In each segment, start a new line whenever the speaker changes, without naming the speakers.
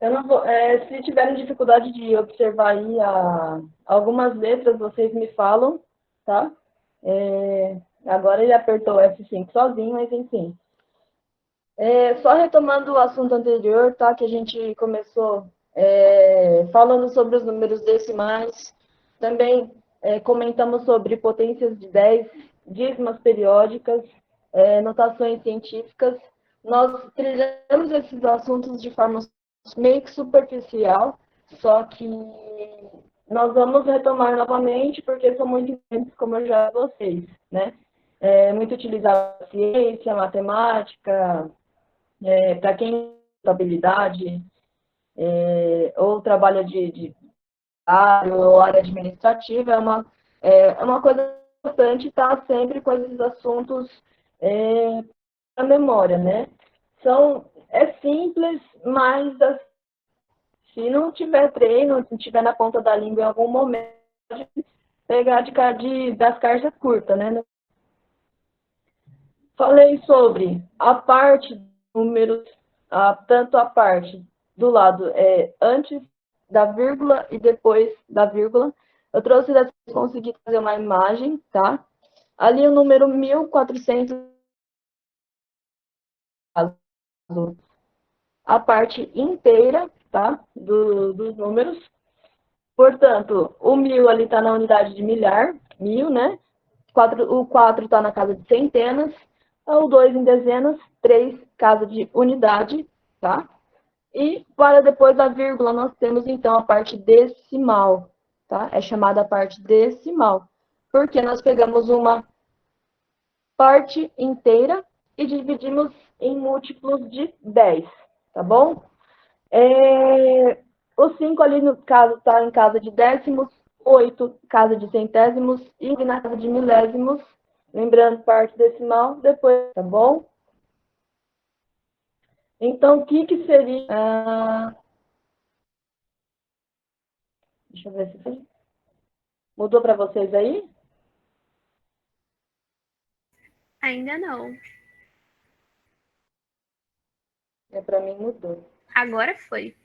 Eu não vou, se tiverem dificuldade de observar aí algumas letras, vocês me falam, tá? Agora ele apertou o F5 sozinho, mas enfim. Só retomando o assunto anterior, tá? Que a gente começou falando sobre os números decimais. Também comentamos sobre potências de 10, dízimas periódicas, notações científicas. Nós trilhamos esses assuntos de forma meio que superficial, só que nós vamos retomar novamente, porque são muito importantes, como eu já vocês, né? Muito utilizado a ciência, matemática, para quem tem habilidade, ou trabalha de área ou área administrativa, é uma coisa importante estar sempre com esses assuntos na memória, né? É simples, mas se não tiver treino, se tiver na ponta da língua em algum momento, pode pegar das cartas curtas, né? Falei sobre a parte dos números, tanto a parte do lado antes da vírgula e depois da vírgula. Eu trouxe dessa conseguir fazer uma imagem, tá? Ali o número 1400, a parte inteira, tá? Dos números. Portanto, o 1000 ali está na unidade de milhar, 1000, né? O 4 está na casa de centenas, o 2 em dezenas, 3 casa de unidade, tá? E para depois da vírgula, nós temos então a parte decimal, tá? É chamada a parte decimal, porque nós pegamos uma parte inteira e dividimos em múltiplos de 10, tá bom? O 5 ali, no caso, está em casa de décimos, 8 casa de centésimos e na casa de milésimos. Lembrando, parte decimal, depois, tá bom? Então, o que seria... deixa eu ver se mudou para vocês aí?
Ainda não.
Para mim mudou.
Agora foi.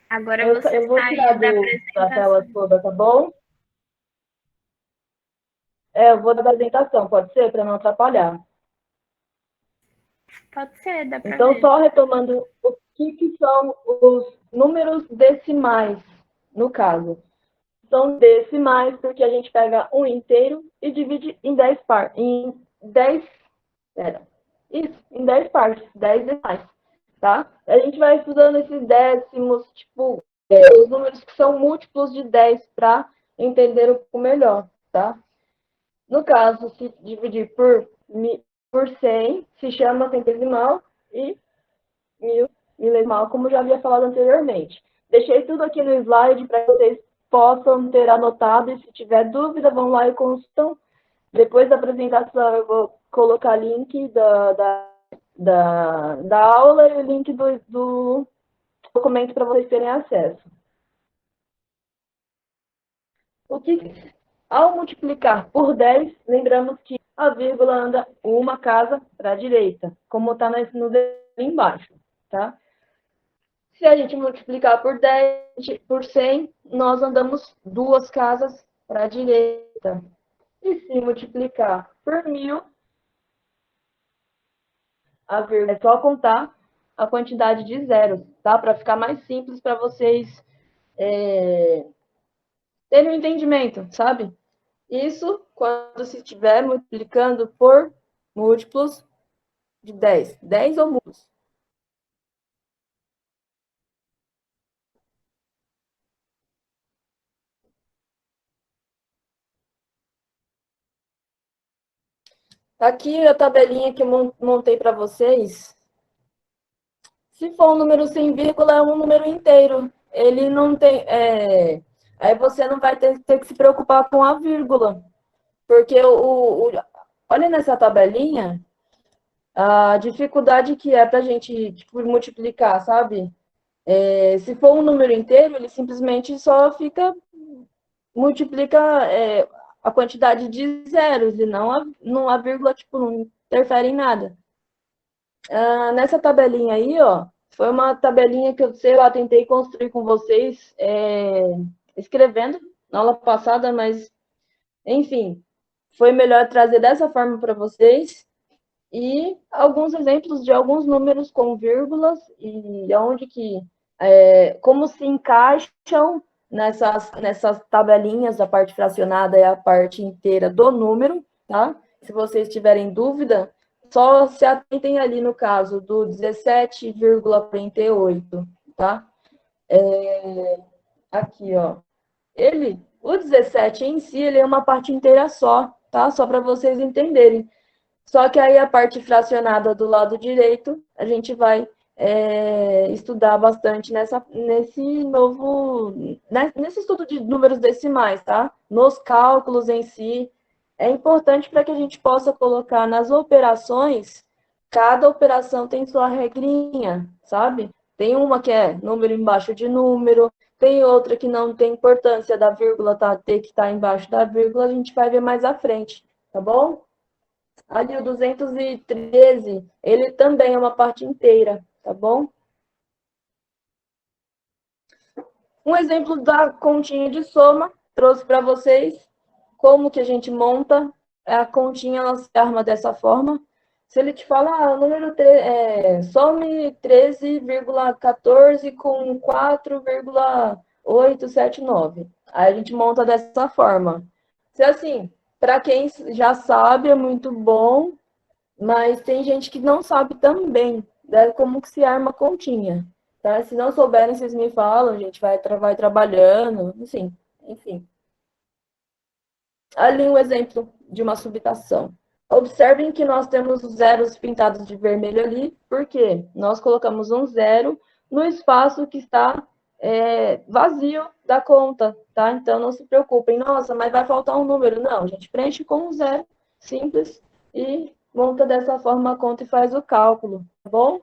Agora
Eu,
você
eu vou tirar
saiu da
da tela
apresentação.
toda, tá bom? Eu vou dar a apresentação, pode ser? Para não atrapalhar.
Pode ser, dá pra
Então,
ver.
só retomando o que são os números decimais, no caso. São decimais porque a gente pega um inteiro e divide em 10 partes. Em 10 partes, 10 decimais, tá? A gente vai estudando esses décimos, tipo, os números que são múltiplos de 10 para entender um pouco melhor, tá? No caso, se dividir por 100, se chama centesimal e milesimal, como já havia falado anteriormente. Deixei tudo aqui no slide para vocês possam ter anotado e se tiver dúvida, vão lá e consultam. Depois da apresentação, eu vou colocar link da aula e o link do documento para vocês terem acesso. Ao multiplicar por 10, lembramos que a vírgula anda uma casa para a direita, como está no desenho embaixo, tá? Se a gente multiplicar por 10, por 100, nós andamos duas casas para a direita. E se multiplicar por 1000, a vírgula é só contar a quantidade de zeros, tá? Para ficar mais simples para vocês terem um entendimento, sabe? Isso quando se estiver multiplicando por múltiplos de 10. 10 ou múltiplos. Aqui a tabelinha que eu montei para vocês. Se for um número sem vírgula, é um número inteiro. Ele não tem. Aí você não vai ter que se preocupar com a vírgula. Porque olha nessa tabelinha a dificuldade que é para a gente tipo, multiplicar, sabe? Se for um número inteiro, ele simplesmente só multiplica a quantidade de zeros e não a vírgula tipo, não interfere em nada. Nessa tabelinha aí, ó, Foi uma tabelinha que eu, sei lá, tentei construir com vocês, escrevendo na aula passada, mas, enfim, foi melhor trazer dessa forma para vocês. E alguns exemplos de alguns números com vírgulas e onde que, como se encaixam nessas tabelinhas, a parte fracionada é a parte inteira do número, tá? Se vocês tiverem dúvida, só se atentem ali no caso do 17,48, tá? Aqui, ó. O 17 em si, ele é uma parte inteira só, tá? Só para vocês entenderem. Só que aí a parte fracionada do lado direito, a gente vai estudar bastante nesse estudo de números decimais, tá? Nos cálculos em si. É importante para que a gente possa colocar nas operações, cada operação tem sua regrinha, sabe? Tem uma que é número embaixo de número, tem outra que não tem importância da vírgula ter que estar embaixo da vírgula, a gente vai ver mais à frente, tá bom? Ali o 213, ele também é uma parte inteira, tá bom? Um exemplo da continha de soma, trouxe para vocês como que a gente monta. A continha, ela se arma dessa forma. Se ele te fala, o número some 13,14 com 4,879. Aí a gente monta dessa forma. Se assim, para quem já sabe, é muito bom. Mas tem gente que não sabe também, né, como que se arma continha. Tá? Se não souberem, vocês me falam, a gente vai trabalhando, assim, enfim. Ali um exemplo de uma subtração. Observem que nós temos os zeros pintados de vermelho ali, porque nós colocamos um zero no espaço que está vazio da conta, tá? Então não se preocupem, nossa, mas vai faltar um número. Não, a gente preenche com um zero, simples, e monta dessa forma a conta e faz o cálculo, tá bom?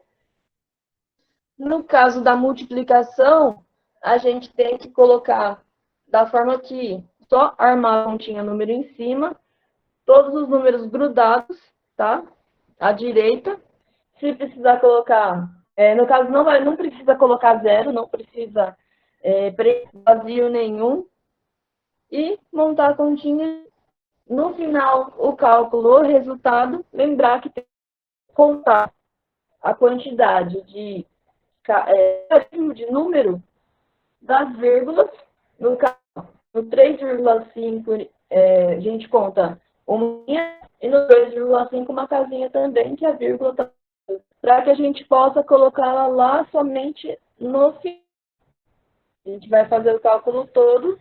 No caso da multiplicação, a gente tem que colocar da forma que só armar a continha número em cima, todos os números grudados, tá? À direita. Se precisar colocar, no caso não precisa colocar zero, não precisa vazio nenhum. E montar a continha. No final, o cálculo, o resultado, lembrar que tem que contar a quantidade de número das vírgulas. No caso, no 3,5, a gente conta uma linha, e no 2,5 uma casinha também, que a vírgula está, para que a gente possa colocá-la lá somente no final. A gente vai fazer o cálculo todo,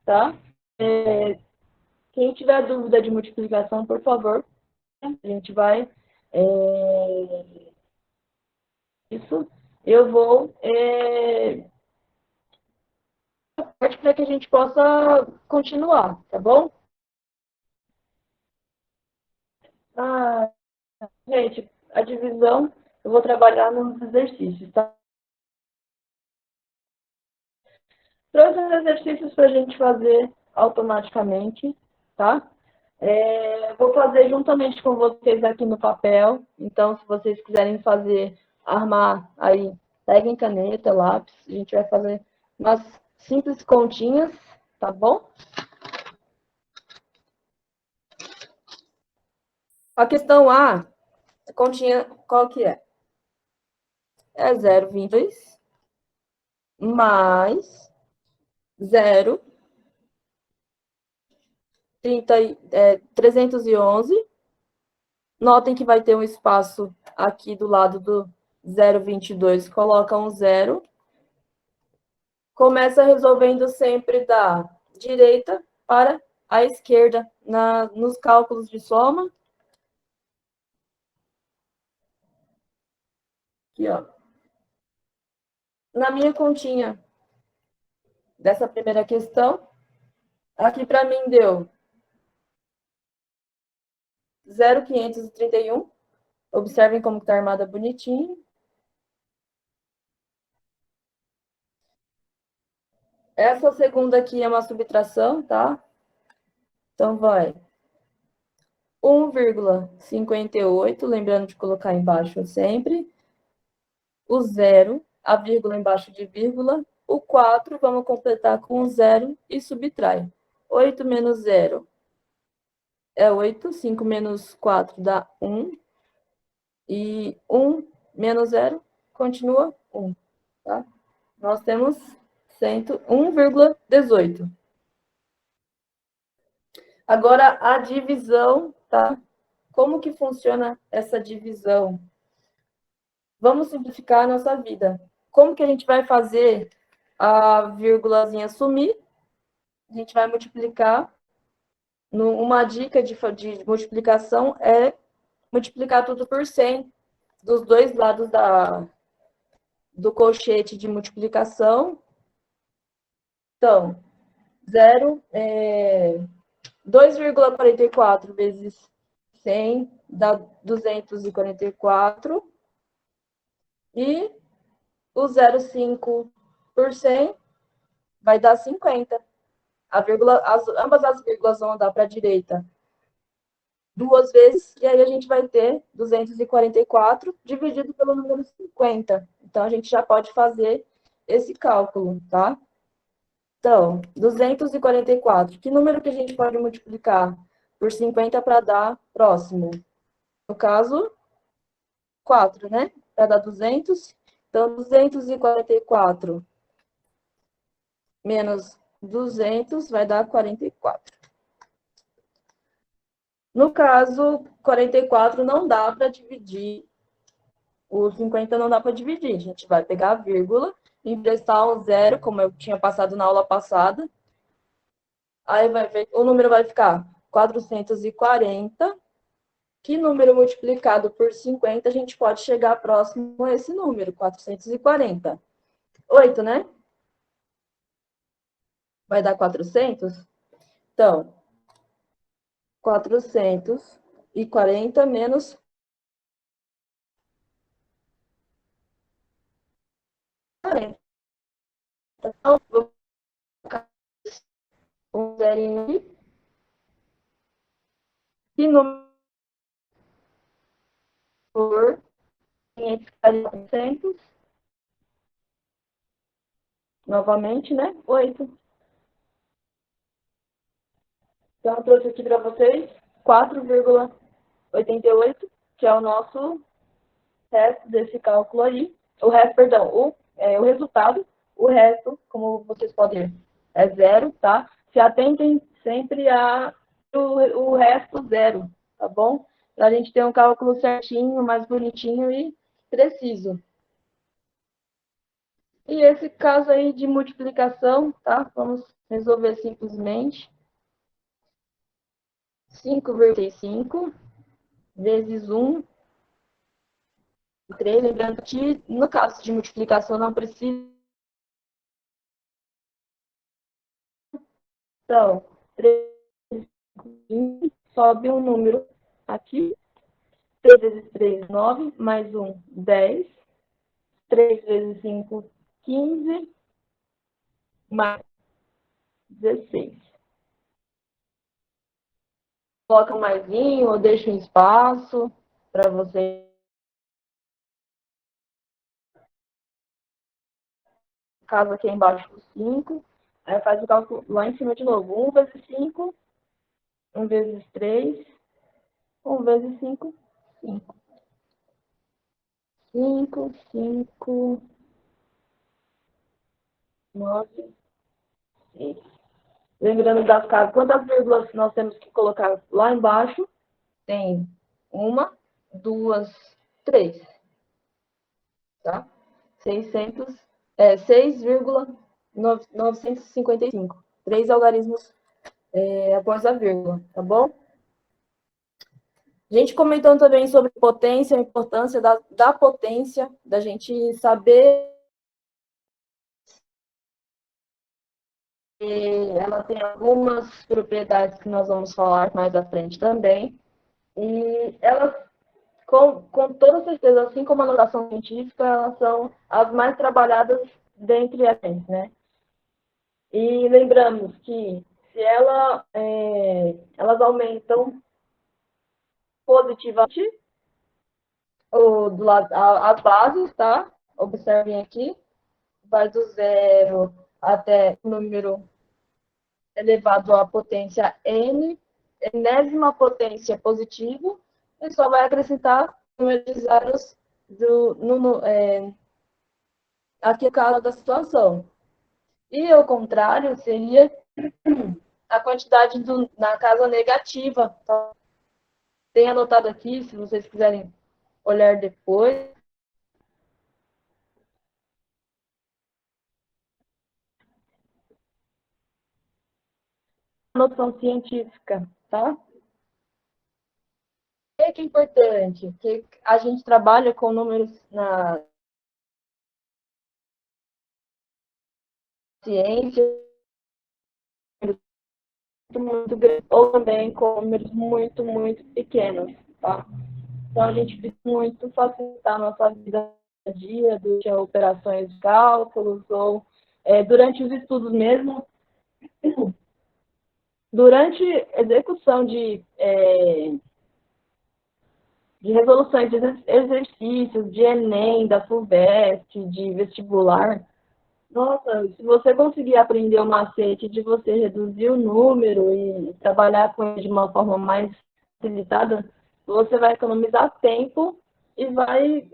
tá? Quem tiver dúvida de multiplicação, por favor, a gente vai. Isso, eu vou. Para que a gente possa continuar, tá bom? Ah, gente, a divisão eu vou trabalhar nos exercícios, tá? Trouxe os exercícios para a gente fazer automaticamente, tá? Vou fazer juntamente com vocês aqui no papel. Então, se vocês quiserem fazer, armar aí, peguem caneta, lápis. A gente vai fazer umas simples continhas, tá bom? A questão A, a continha, qual que é? É 0,22 mais 0, 311. Notem que vai ter um espaço aqui do lado do 0,22, coloca um 0. Começa resolvendo sempre da direita para a esquerda nos cálculos de soma. Aqui, ó. Na minha continha dessa primeira questão, aqui para mim deu 0,531. Observem como está armada bonitinho. Essa segunda aqui é uma subtração, tá? Então, vai 1,58, lembrando de colocar embaixo sempre. o 0, a vírgula embaixo de vírgula, o 4, vamos completar com o 0 e subtrai. 8 menos 0 é 8, 5 menos 4 dá 1, e 1 menos 0 continua 1, tá? Nós temos 1,18. Agora, a divisão, tá? Como que funciona essa divisão? Vamos simplificar a nossa vida. Como que a gente vai fazer a vírgulazinha sumir? A gente vai multiplicar. Uma dica de multiplicação é multiplicar tudo por 100 dos dois lados do colchete de multiplicação. Então, 2,44 vezes 100 dá 244. E o 0,5 por 100 vai dar 50. Ambas as vírgulas vão dar para a direita duas vezes, e aí a gente vai ter 244 dividido pelo número 50. Então, a gente já pode fazer esse cálculo, tá? Então, 244. Que número que a gente pode multiplicar por 50 para dar próximo? No caso, 4, né? Para dar 200. Então, 244 menos 200 vai dar 44. No caso, 44 não dá para dividir, o 50 não dá para dividir. A gente vai pegar a vírgula, emprestar um zero, como eu tinha passado na aula passada. Aí o número vai ficar 440. Que número multiplicado por 50 a gente pode chegar próximo a esse número, 440? 8, né? Vai dar 400? Então, 440 menos 40. Então, vou colocar um zerinho aqui. Que número por 540, novamente, né? 8. Então, eu trouxe aqui para vocês 4,88, que é o nosso resto desse cálculo aí. O resto, perdão, o resultado. O resto, como vocês podem ver, é zero, tá? Se atentem sempre o resto zero, tá bom? Para a gente ter um cálculo certinho, mais bonitinho e preciso. E esse caso aí de multiplicação, tá? Vamos resolver simplesmente. 5,5 vezes 1, 3. Lembrando que no caso de multiplicação não precisa. Então, 3 sobe um número aqui. 3 vezes 3, 9, mais 1, 10. 3 vezes 5, 15, mais 16. Coloca um maisinho ou deixa um espaço para você. Caso aqui embaixo por 5. Aí faz o cálculo lá em cima de novo. 1 vezes 5, 1 vezes 3, 1 vezes 5, 5. 5, 5, 9, 6. Lembrando das casas, quantas vírgulas nós temos que colocar lá embaixo? Tem uma, duas, três. Tá? 6,955. 3 algarismos após a vírgula, tá bom? A gente comentando também sobre potência, a importância da potência, da gente saber. Ela tem algumas propriedades que nós vamos falar mais à frente também. E elas, com toda certeza, assim como a notação científica, elas são as mais trabalhadas dentre elas, né? E lembramos que se elas aumentam positivamente as bases, tá? Observem aqui, vai do zero até o número elevado à potência n, enésima potência positivo, e só vai acrescentar o número de zeros aqui no caso da situação. E o contrário seria a quantidade na casa negativa. Tá? Tem anotado aqui, se vocês quiserem olhar depois. Noção científica, tá? O que é importante? Que a gente trabalha com números na ciência muito grandes, ou também com números muito, muito pequenos, tá? Então, a gente precisa muito facilitar a nossa vida a dia, durante operações de cálculos, ou durante os estudos mesmo, durante execução de resoluções de exercícios, de Enem, da FUVEST, de vestibular. Nossa, se você conseguir aprender o macete de você reduzir o número e trabalhar com ele de uma forma mais facilitada, você vai economizar tempo e vai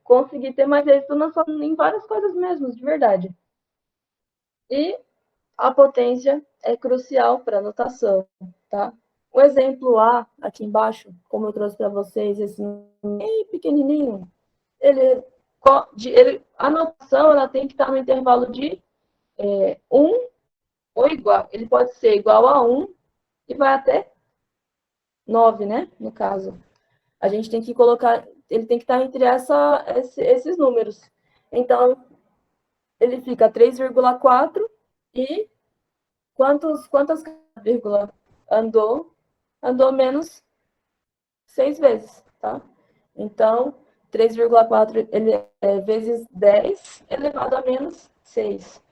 conseguir ter mais êxito em várias coisas mesmo, de verdade. E a potência é crucial para a anotação, tá? O exemplo A, aqui embaixo, como eu trouxe para vocês, esse bem pequenininho, a anotação ela tem que estar no intervalo de 1 ou igual. Ele pode ser igual a 1 e vai até 9, né? No caso. A gente tem que colocar, ele tem que estar entre esses números. Então, ele fica 3,4 e quantas vírgula andou? Andou menos 6 vezes, tá? Então, 3,4 vezes 10 elevado a menos 6.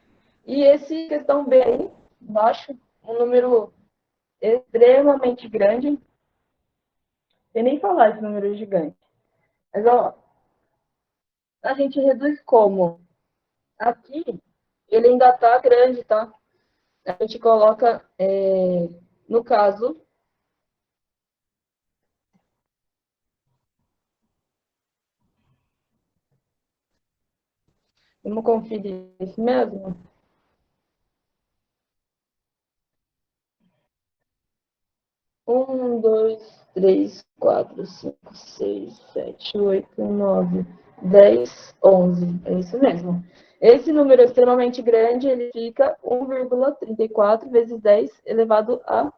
E esse questão B aí, embaixo, um número extremamente grande. Sem nem falar esse número gigante. Mas, ó, a gente reduz como? Aqui, ele ainda tá grande, tá? A gente coloca, no caso, vamos conferir isso mesmo? 1, 2, 3, 4, 5, 6, 7, 8, 9, 10, 11. É isso mesmo. Esse número extremamente grande, ele fica 1,34 vezes 10 elevado a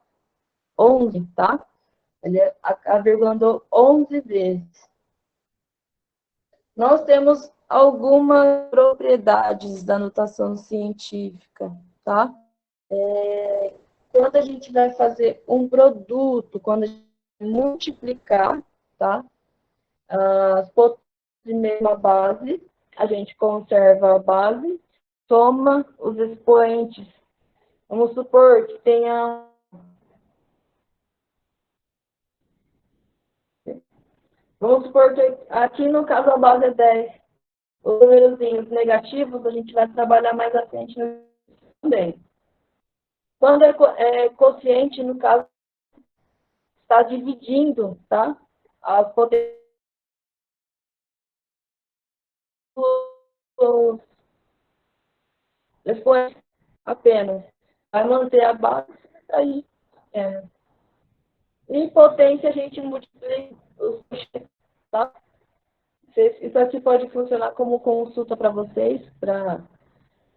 11, tá? A vírgula andou 11 vezes. Nós temos algumas propriedades da notação científica, tá? Quando a gente vai fazer um produto, quando a gente vai multiplicar, tá? As potências de mesma base, a gente conserva a base, soma os expoentes. Vamos supor que tenha. Vamos supor que aqui no caso a base é 10. Os números negativos a gente vai trabalhar mais à frente também. Quando é quociente, no caso, está dividindo, tá? As potências expoentes apenas. Vai manter a base aí. Em potência, a gente multiplica os coeficientes, tá? Isso aqui pode funcionar como consulta para vocês, para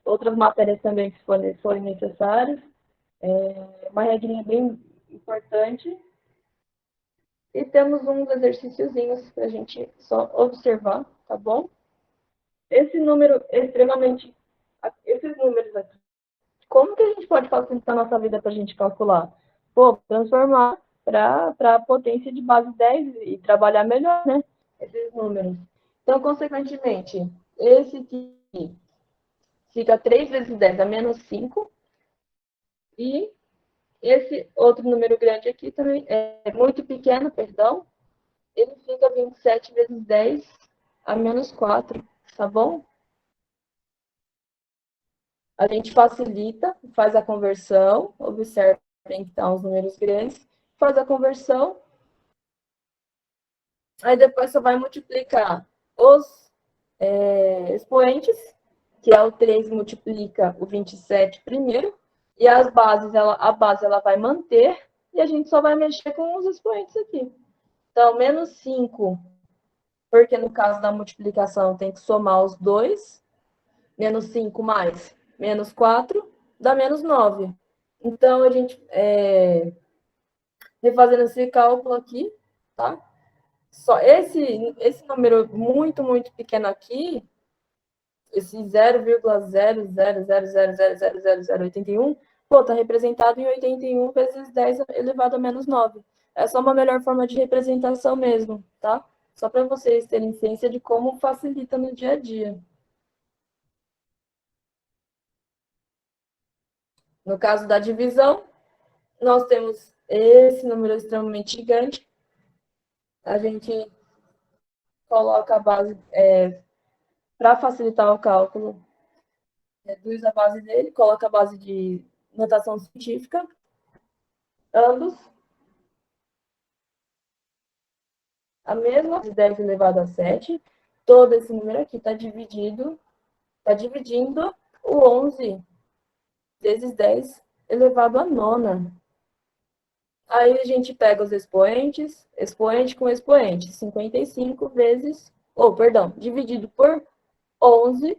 outras matérias também que forem necessárias. Uma regrinha bem importante. E temos uns exercíciozinhos para a gente só observar, tá bom? Esse número é extremamente. Esses números aqui. Como que a gente pode facilitar a nossa vida para a gente calcular? Pô, transformar para a potência de base 10 e trabalhar melhor, né? Esses números. Então, consequentemente, esse aqui fica 3 vezes 10 a menos 5. E esse outro número grande aqui também é muito pequeno, perdão. Ele fica 27 vezes 10 a menos 4. tá bom? A gente facilita, faz a conversão, observem que estão os números grandes, faz a conversão, aí depois você vai multiplicar os expoentes, que é o 3 multiplica o 27 primeiro, e as bases, a base ela vai manter, e a gente só vai mexer com os expoentes aqui. Então, menos 5, porque no caso da multiplicação tem que somar os dois, menos 5 mais menos 4, dá menos 9. Então, a gente, refazendo esse cálculo aqui, tá? Só esse número muito, muito pequeno aqui, esse 0,000000081, pô, tá representado em 81 vezes 10 elevado a menos 9. É só uma melhor forma de representação mesmo, tá? Só para vocês terem ciência de como facilita no dia a dia. No caso da divisão, nós temos esse número extremamente gigante. A gente coloca a base, para facilitar o cálculo, reduz a base dele, coloca a base de notação científica, ambos, a mesma, de 10 elevado a 7, todo esse número aqui está dividindo o 11 vezes 10 elevado a nona. Aí a gente pega os expoentes, expoente com expoente, 55 vezes, dividido por 11,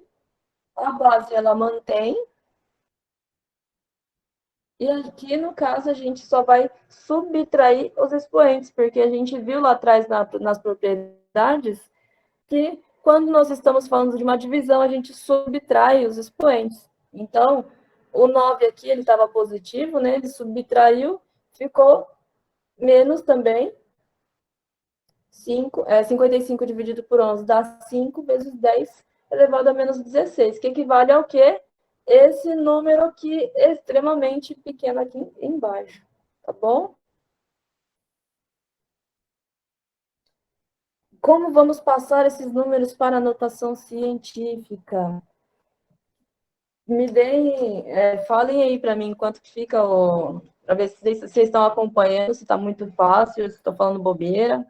a base ela mantém, e aqui no caso a gente só vai subtrair os expoentes, porque a gente viu lá atrás nas propriedades que quando nós estamos falando de uma divisão, a gente subtrai os expoentes. Então, o 9 aqui, ele estava positivo, né? Ele subtraiu, ficou menos também. 55 dividido por 11 dá 5 vezes 10 elevado a menos 16, que equivale ao quê? Esse número aqui, extremamente pequeno aqui embaixo, tá bom? Como vamos passar esses números para a notação científica? Me deem, falem aí para mim quanto que fica para ver se vocês estão acompanhando, se está muito fácil, se estou falando bobeira.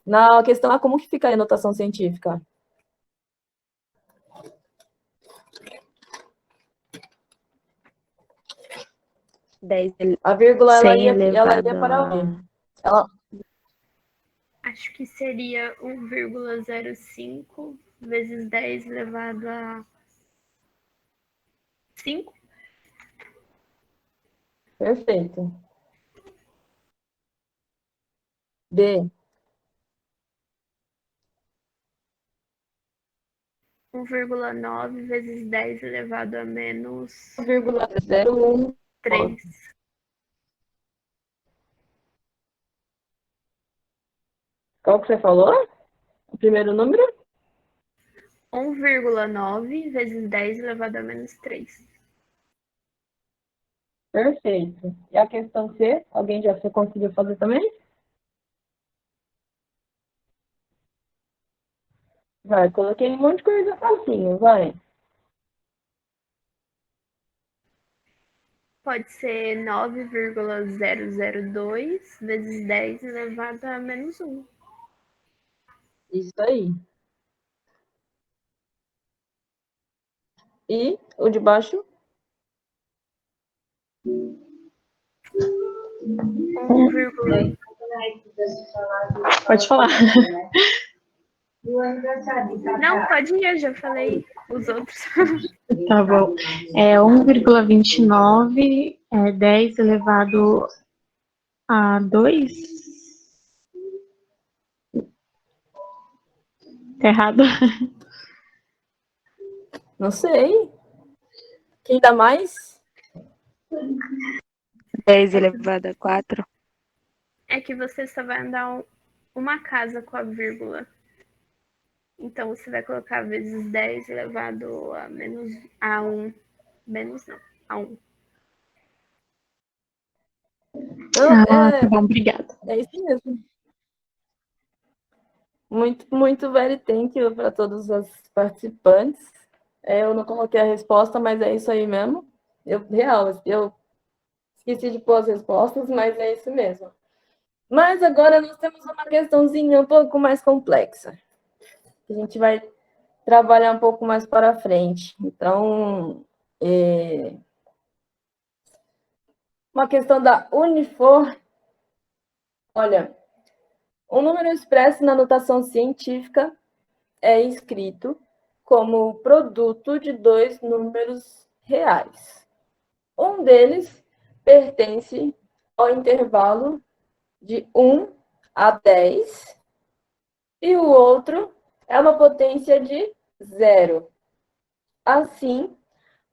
Na questão, como que fica a notação científica? A vírgula, ela ia para onde?
Acho que seria 1,05 vezes 10 elevado a 5.
Perfeito. B.
1,9 vezes 10 elevado a menos
0,01.
3.
Qual que você falou? O primeiro número?
1,9 vezes 10 elevado a menos 3.
Perfeito. E a questão C? Alguém já conseguiu fazer também? Vai, coloquei um monte de coisa facinho, vai.
Pode ser 9,002 vezes 10 elevado a menos 1.
Isso aí. E o de baixo?
1,
Pode falar.
não, pode ir, eu já falei os outros.
Tá bom. 1,29 10 elevado a 2. Tá errado?
Não sei. Quem dá mais?
10 elevado a 4.
É que você só vai andar uma casa com a vírgula. Então, você vai colocar vezes 10 elevado a menos a 1. Menos não, a 1.
Tá bom, obrigada.
É isso mesmo. Muito very thank you para todos os participantes. Eu não coloquei a resposta, mas é isso aí mesmo. Eu esqueci de pôr as respostas, mas é isso mesmo. Mas agora nós temos uma questãozinha um pouco mais complexa. A gente vai trabalhar um pouco mais para frente. Então, uma questão da Unifor. Olha, um número expresso na notação científica é escrito como produto de dois números reais. Um deles pertence ao intervalo de 1 a 10 e o outro é uma potência de 0. Assim,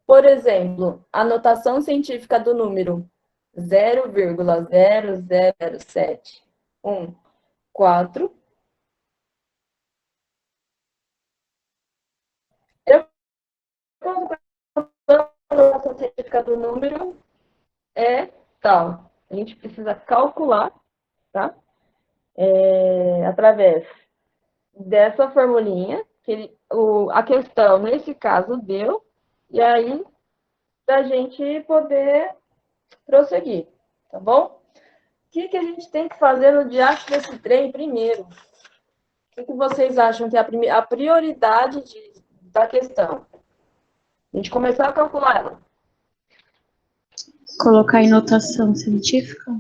por exemplo, a notação científica do número 0,00714 a notação científica do número é tal. A gente precisa calcular, tá? Através dessa formulinha, a questão, nesse caso, deu, e aí, da gente poder prosseguir, tá bom? O que a gente tem que fazer no diacho desse trem primeiro? O que vocês acham que é a prioridade da questão? A gente começar a calcular ela.
Colocar em notação científica?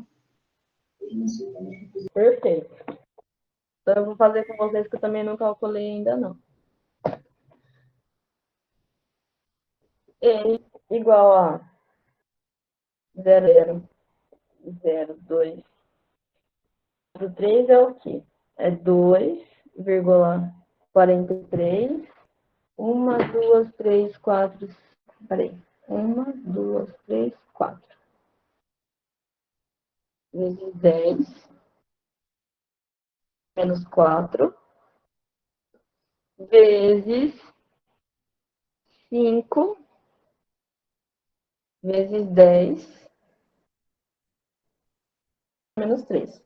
Perfeito. Então, eu vou fazer com vocês que eu também não calculei ainda, não. E igual a 0,02. O 3 é o quê? É 2,43. 1, 2, 3, 4. Peraí. 1, 2, 3, 4. Vezes 10. Menos 4. Vezes 5. Vezes 10. Menos 3.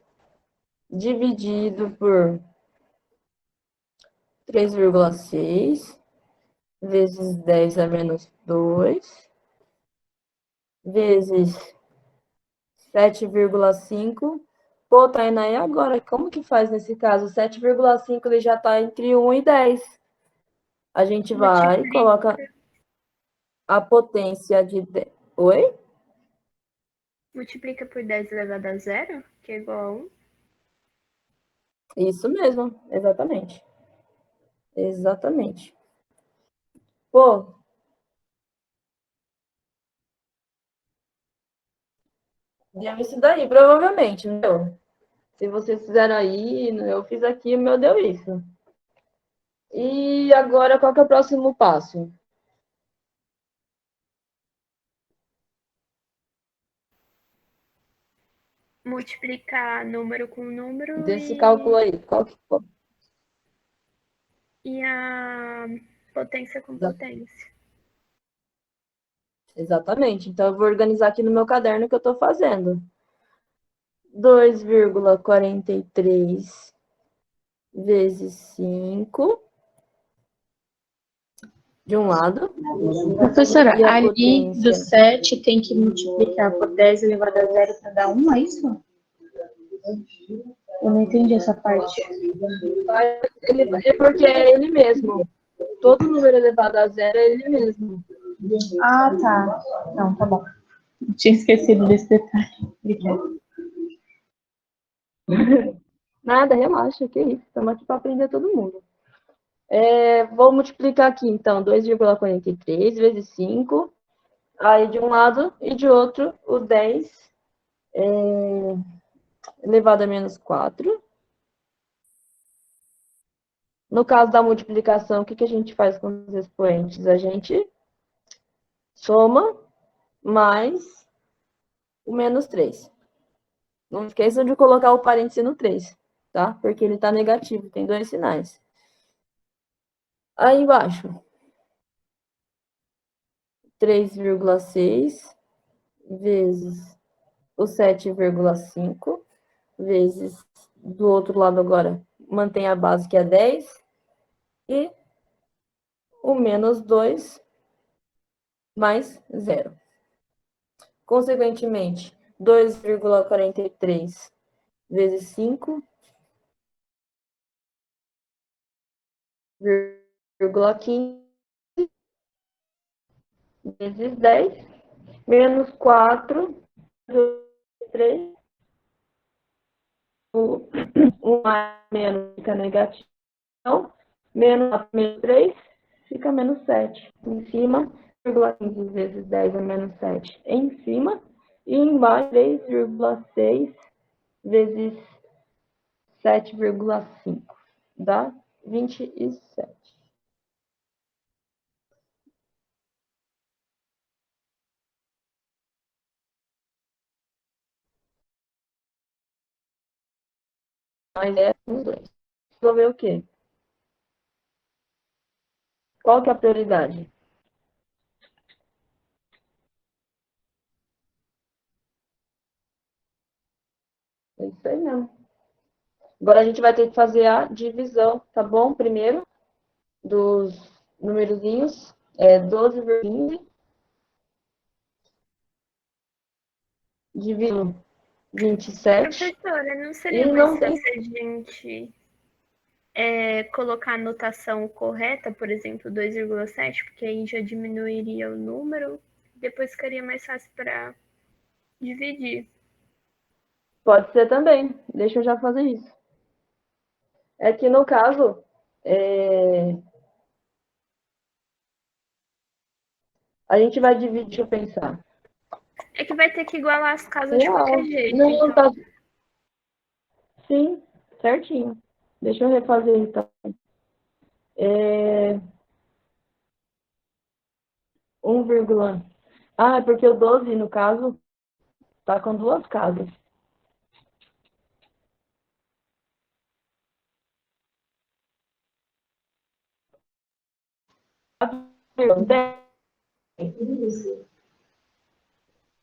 Dividido por 3,6. Vezes 10 a menos 2. Vezes 7,5. Pô, Tainá, e agora? Como que faz nesse caso? 7,5 ele já está entre 1 e 10. A gente vai, coloca a potência de... Oi?
Multiplica por 10 elevado a 0, que é igual a 1.
Isso mesmo, exatamente. Exatamente. Pô, deu isso daí, provavelmente, entendeu? Se vocês fizeram aí, eu fiz aqui, o meu deu isso. E agora, qual que é o próximo passo?
Multiplicar número com número
Desse cálculo aí, qual que foi?
e a potência com potência.
Exatamente. Então, eu vou organizar aqui no meu caderno que eu estou fazendo. 2,43 vezes 5, de um lado.
Professora,
E a
ali
potência...
do 7 tem que multiplicar por 10 elevado a 0 para dar 1, é isso? Eu não entendi essa parte.
É porque é ele mesmo. Todo número elevado a 0 é ele mesmo.
Ah, tá. Não, tá bom. Eu tinha esquecido desse detalhe. Obrigada.
Nada, relaxa, que isso. Estamos aqui para aprender todo mundo. Vou multiplicar aqui, então, 2,43 vezes 5. Aí, de um lado e de outro, o 10 elevado a menos 4. No caso da multiplicação, o que a gente faz com os expoentes? A gente soma mais o menos 3. Não esqueçam de colocar o parêntese no 3, tá? Porque ele está negativo, tem dois sinais. Aí embaixo, 3,6 vezes o 7,5 vezes, do outro lado agora, mantém a base, que é 10, e o menos 2 mais 0. Consequentemente, 2,43 vezes 5, 15 vezes 10, menos 4, 3, o 1 mais menos fica negativo, então, menos 3 fica menos 7. Em cima, 15 vezes 10 é menos 7 em cima, e embaixo 3,6 vezes 7,5 dá 27. Mas é os dois. Vou ver o quê? Qual que é a prioridade? É isso aí mesmo. Agora a gente vai ter que fazer a divisão, tá bom? Primeiro, dos numerozinhos, 12,15 dividido 27.
Professora, não seria
E
mais
não tem.
fácil a gente colocar a notação correta, por exemplo, 2,7, porque aí já diminuiria o número, depois ficaria mais fácil para dividir.
Pode ser também. Deixa eu já fazer isso. É que no caso, a gente vai dividir, deixa eu pensar.
É que vai ter que igualar as casas de qualquer
Real.
jeito,
Não,
então.
tá. Sim, certinho. Deixa eu refazer então. 1, ah, é porque o 12, no caso, tá com duas casas.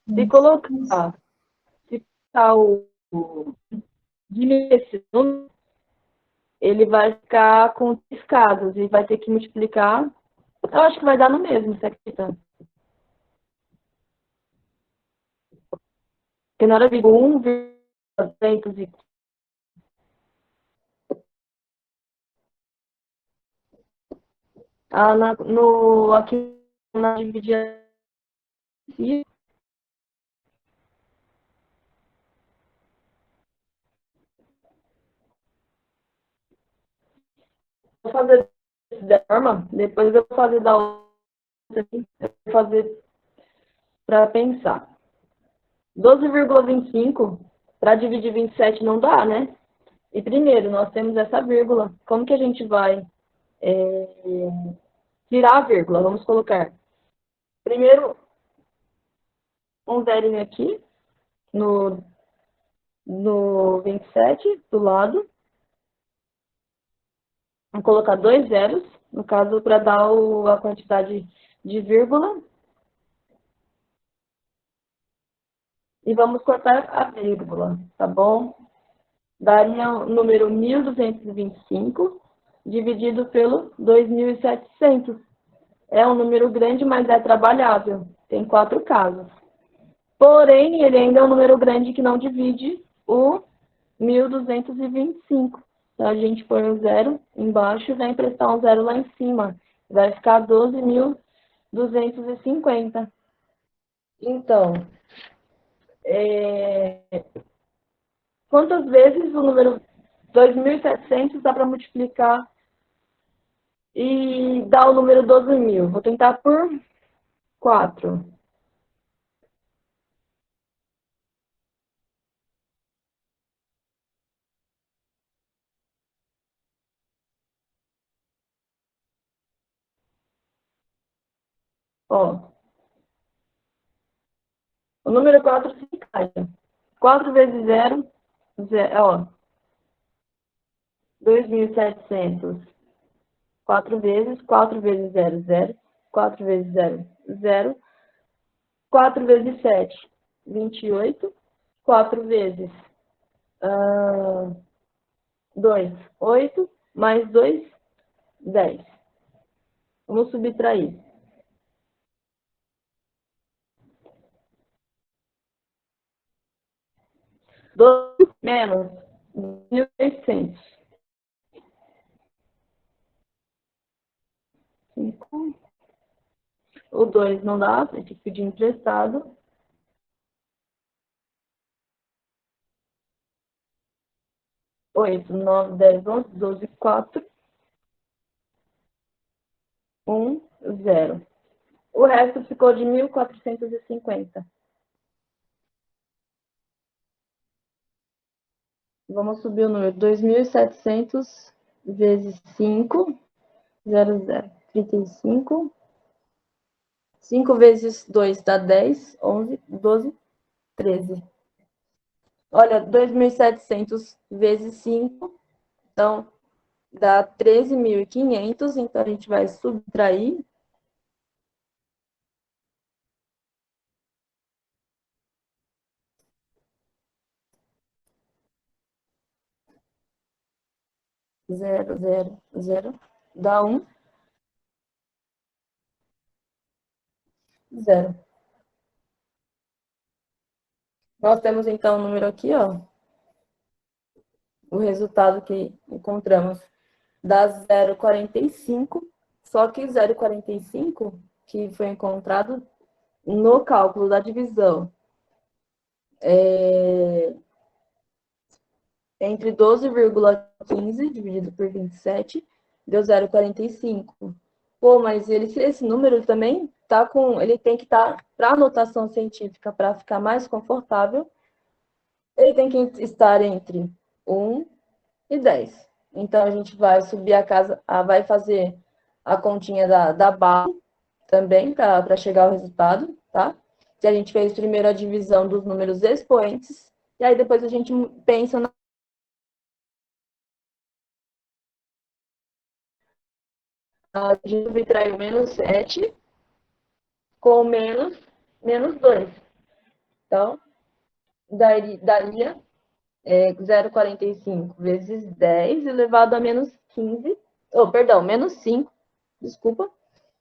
Se colocar, se colocar o diminuir, ele vai ficar com 3 casas e vai ter que multiplicar. Eu acho que vai dar no mesmo, você acredita? Porque na hora de 1,200 aqui na dividida, vou fazer dessa forma, depois eu vou fazer da outra aqui, eu vou fazer para pensar. 12,25 para dividir 27 não dá, né? E primeiro, nós temos essa vírgula. Como que a gente vai tirar a vírgula? Vamos colocar primeiro um zerinho aqui no 27 do lado. Vamos colocar 2 zeros, no caso, para dar a quantidade de vírgula. E vamos cortar a vírgula, tá bom? Daria o número 1.225 dividido pelo 2.700. É um número grande, mas é trabalhável. Tem 4 casas. Porém, ele ainda é um número grande que não divide o 1.225. Então, a gente põe um zero embaixo e vai emprestar um zero lá em cima. Vai ficar 12.250. Então, quantas vezes o número 2.700 dá para multiplicar e dar o número 12.000? Vou tentar por 4. Ó, o número 4 se encaixa. 4 vezes 0, ó, 2.700. 4 vezes, 4 vezes 0, 0. 4 vezes 0, 0. 4 vezes 7, 28. 4 vezes 2, 8, mais 2, 10. Vamos subtrair. 12 menos 1.600. 5. O 2 não dá, tem que pedir emprestado. 8, 9, 10, 11, 12, 4, 1, 0. O resto ficou de 1.450. Vamos subir o número. 2.700 vezes 5, 0, 0. 35. 5 vezes 2 dá 10, 11, 12, 13. Olha, 2.700 vezes 5, então dá 13.500, então a gente vai subtrair. Zero, zero, zero, dá 1, 0. Nós temos então o número aqui, ó, o resultado que encontramos dá 0,45, só que 0,45 que foi encontrado no cálculo da divisão entre 12,15 dividido por 27 deu 0,45. Pô, mas esse número também tá com, ele tem que estar para anotação científica, para ficar mais confortável, ele tem que estar entre 1 e 10. Então a gente vai subir a casa, vai fazer a continha da base também para chegar ao resultado, tá? Que a gente fez primeiro a divisão dos números expoentes, e aí depois a gente pensa na. A gente subtraiu menos 7 com menos 2. Então, daria 0,45 vezes 10 elevado a menos 15. Perdão, menos 5, desculpa.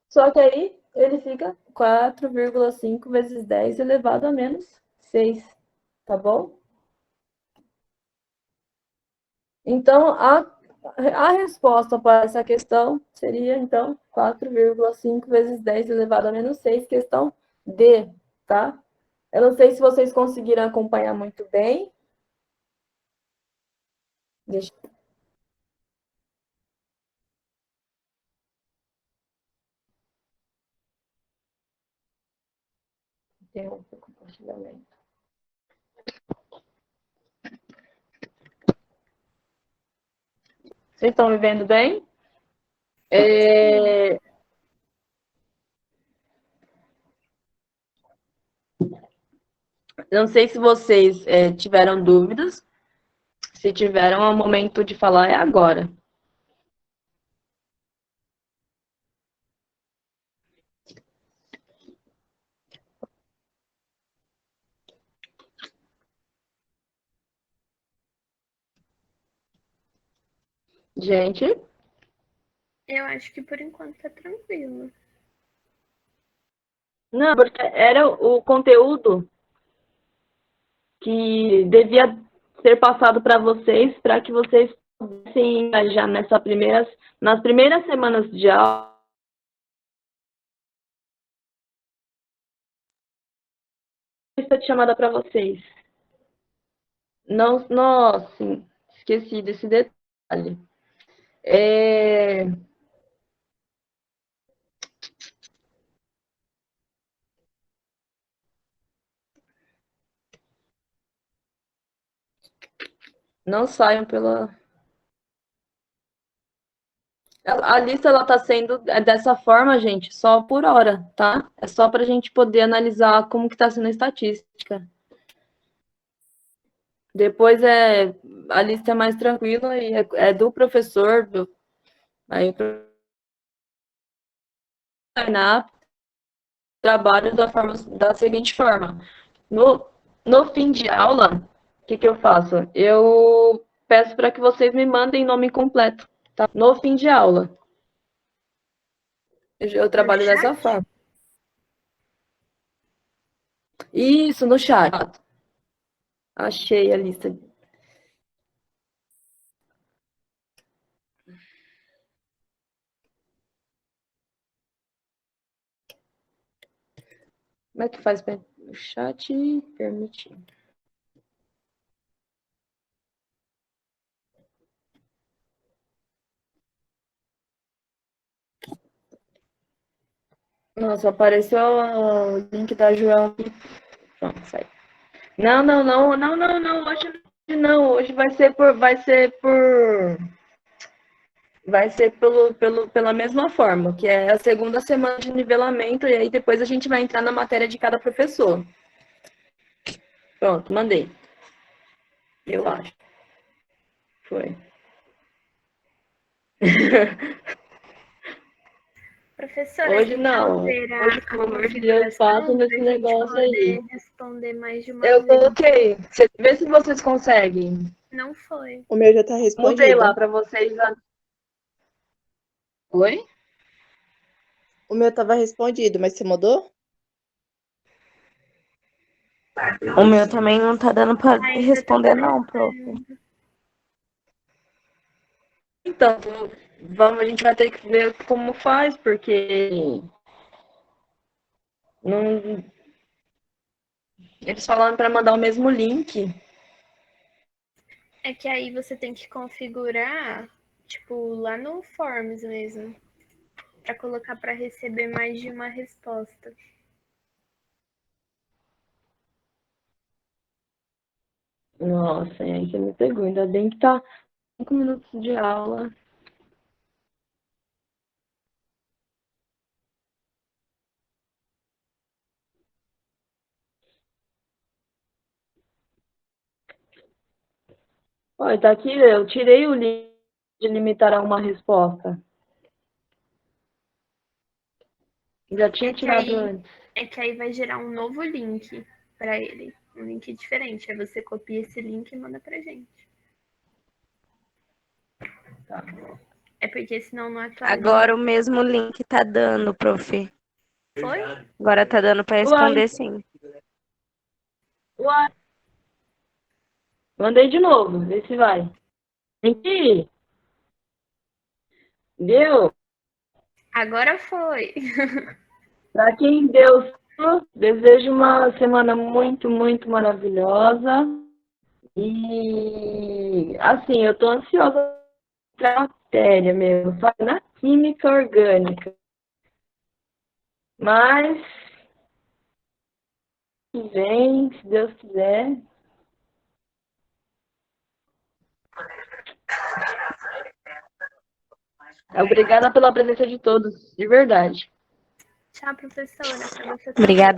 Só que aí ele fica 4,5 vezes 10 elevado a menos 6, tá bom? Então, a resposta para essa questão seria, então, 4,5 vezes 10 elevado a menos 6, questão D, tá? Eu não sei se vocês conseguiram acompanhar muito bem. Deixa eu interromper o compartilhamento. Vocês estão me vendo bem? Não sei se vocês tiveram dúvidas. Se tiveram, é o momento de falar, é agora. Gente?
Eu acho que por enquanto tá tranquilo.
Não, porque era o conteúdo que devia ser passado para vocês, para que vocês pudessem engajar nas primeiras semanas de aula. Lista de chamada para vocês. Não, nossa, esqueci desse detalhe. Não saiam pela. A lista ela está sendo dessa forma, gente, só por hora, tá? É só para a gente poder analisar como que está sendo a estatística. Depois a lista é mais tranquila e é do professor, aí treinar trabalho da seguinte forma. No fim de aula, o que eu faço? Eu peço para que vocês me mandem nome completo, tá? No fim de aula. Eu trabalho
chat?
dessa forma. Isso, no chat. Achei a lista. Como é que faz para o chat permitir? Nossa, apareceu o link da João. Pronto, sai. Não. Hoje não. Hoje pela mesma forma, que é a segunda semana de nivelamento, e aí depois a gente vai entrar na matéria de cada professor. Pronto, mandei. Eu acho. Foi.
Professora,
Hoje
a gente
não.
altera
Hoje,
a
pelo amor de Deus, faço
configuração
nesse
para a gente
negócio aí.
poder responder mais de uma
Eu
vez.
coloquei. Vê se vocês conseguem.
Não foi.
O meu já tá
Mudei
respondido.
lá para vocês. Oi?
O meu tava respondido, mas você mudou?
O meu também não tá dando pra
Ainda tá
responder, não, prof.
aparecendo.
Então, a gente vai ter que ver como faz, porque não, eles falaram para mandar o mesmo link.
É que aí você tem que configurar, tipo, lá no Forms mesmo, para colocar para receber mais de uma resposta.
Nossa, e aí você me pegou. Ainda bem que tá 5 minutos de aula. Olha, tá aqui, eu tirei o link de limitar a uma resposta. Já tinha tirado antes.
É que aí vai gerar um novo link para ele, um link diferente. Aí você copia esse link e manda pra gente.
Tá.
É porque senão não atualiza.
Agora o mesmo link tá dando, prof.
Foi?
Agora tá dando pra responder sim.
Uai. Mandei de novo, vê se vai. Tem que ir. Deu?
Agora foi.
Para quem deu, desejo uma semana muito, muito maravilhosa. E, assim, eu tô ansiosa para a matéria mesmo, só na química orgânica. Mas, que vem, se Deus quiser. Obrigada pela presença de todos, de verdade.
Tchau, professora. Pra você também.
Obrigada.